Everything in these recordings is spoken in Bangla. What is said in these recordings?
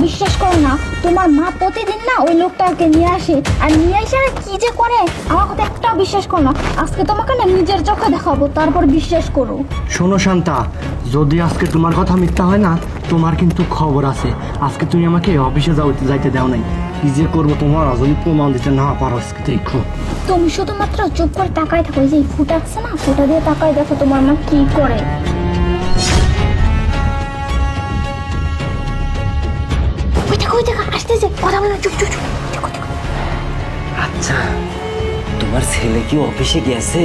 বিশ্বাস করো না, তোমার মা প্রতিদিন না ওই লোকটাকে নিয়ে আসে, আর নিয়ে এসে আর কি যে করে আমার কথা একটাও বিশ্বাস করো না। আজকে তোমাকে না নিজের চোখে দেখাবো, তারপর বিশ্বাস করো। শোনো শান্তা, যদি আজকে তোমার কথা মিথ্যা হয় না, তোমার কিন্তু খবর আছে। আজকে তুমি আমাকে অফিসে যাইতে দাও নাই, কি যে করবো তোমার যদি প্রমাণ দিতে না পারো আজকে দেখো। তুমি শুধুমাত্র চুপ করে তাকায় থাকো, যে ফুটা আছে না, ফুটা দিয়ে তাকায় দেখো তোমার মা কি করে। ওই দেখো আসতেছে, কথা বলো, চুপ চুপ চুপ। আচ্ছা, তোমার ছেলে কি অফিসে গেছে?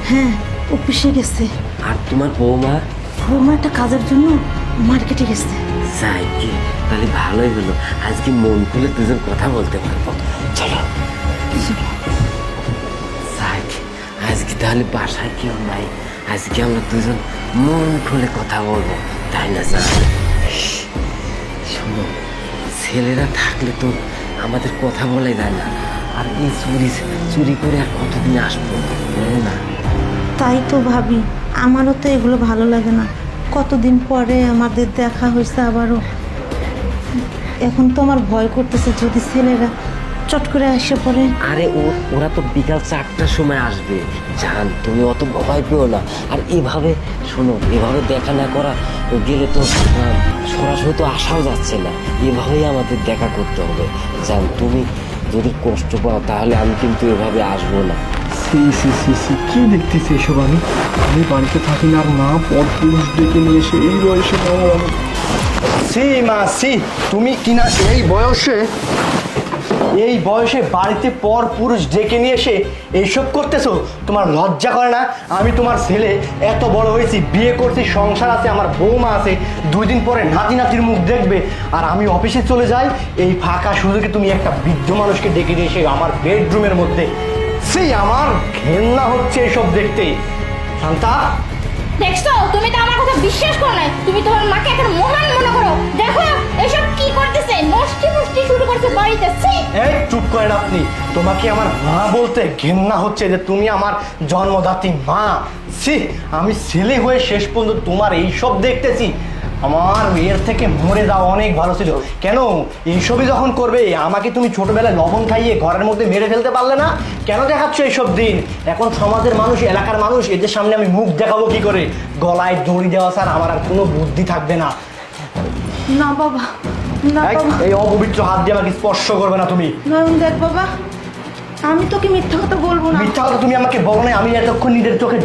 হ্যাঁ, অফিসে গেছে। আর তোমার বৌমা? বৌমা একটা কাজের জন্য মার্কেটে গেছে। যাই কি, তাহলে ভালোই হলো, আজকে মন খুলে দুজন কথা বলতে পারবো। চলো যাই, আজকে তাহলে বাসায় কেউ নাই, আজকে আমরা দুজন মন খুলে কথা বলবো, তাই না? যা শোনো, ছেলেরা থাকলে তো আমাদের কথা বলাই যায় না, আর এই চুরি করে আর কতদিন আসবো বলো না? তাই তো ভাবি, আমারও তো এগুলো ভালো লাগে না। কতদিন পরে আমাদের দেখা হয়েছে আবারও। এখন তো আমার ভয় করতেছে, যদি ছেলেরা চট করে আসে পড়ে। আরে ওরা তো বিকাল 4টার সময় আসবে, জান তুমি অত ভয় পেও না। আর এভাবে শোনো, এভাবে দেখা না করা গেলে তো সরাসরি তো আসাও যাচ্ছে না, এভাবেই আমাদের দেখা করতে হবে। জান তুমি যদি কষ্ট পাও তাহলে আমি কিন্তু এভাবে আসবো না। সি সি সি সি, কি দেখতেছি এসব? আমি বাড়িতে থাকি না, আর মা পর পুরুষ ডেকে নিয়ে এসে এই বয়সে সি মা সি, তুমি কিনা এই বয়সে বাড়িতে পর পুরুষ ডেকে নিয়ে এসে এইসব করতেছো? তোমার লজ্জা করে না? আমি তোমার ছেলে, এত বড় হয়েছি, বিয়ে করছি, সংসার আছে, আমার বৌমা আছে, 2 দিন পরে নাতির মুখ দেখবে, আর আমি অফিসে চলে যাই। এই ফাঁকা সুযোগে তুমি একটা বৃদ্ধ মানুষকে ডেকে নিয়ে এসে আমার বেডরুমের মধ্যে, সেই আমার ঘেন্না হচ্ছে এসব দেখতে। শান্তা, দেখছো, তুমি তো আমার কথা বিশ্বাস করো না, তুমি তোমার মাকে এখন মহান মনে করো। দেখো এসব কি করতেছে, নষ্টি ফষ্টি শুরু করছে বাড়িতে। এই চুপ করেন আপনি। তোমাকে আমার মা বলতে ঘেন্না হচ্ছে যে তুমি আমার জন্মদাত্রী মা। ছি, আমি ছেলে হয়ে শেষ পর্যন্ত তোমার এইসব দেখতেছি। আমার এর থেকে মরে যাওয়া অনেক ভালো ছিল। কেন এইসবই যখন করবে, আমাকে তুমি ছোটবেলায় লবণ খাইয়ে ঘরের মধ্যে মেরে ফেলতে পারলে না? কেন দেখাচ্ছ এইসব দিন? এখন সমাজের মানুষ, এলাকার মানুষ, এদের সামনে আমি মুখ দেখাবো কি করে? গলায় দড়ি দেওয়া স্যার, আমার আর কোনো বুদ্ধি থাকবে না। না বাবা, না এই, বাবা, এই অপবিত্র হাত দিয়ে আমাকে স্পর্শ করবে না তুমি। নয়ন দেখ বাবা, আমি তোকে মিথ্যা কথা বলবো না। মিথ্যা কথা তুমি আমাকে বলো না। আমি এতক্ষণ নিজের চোখে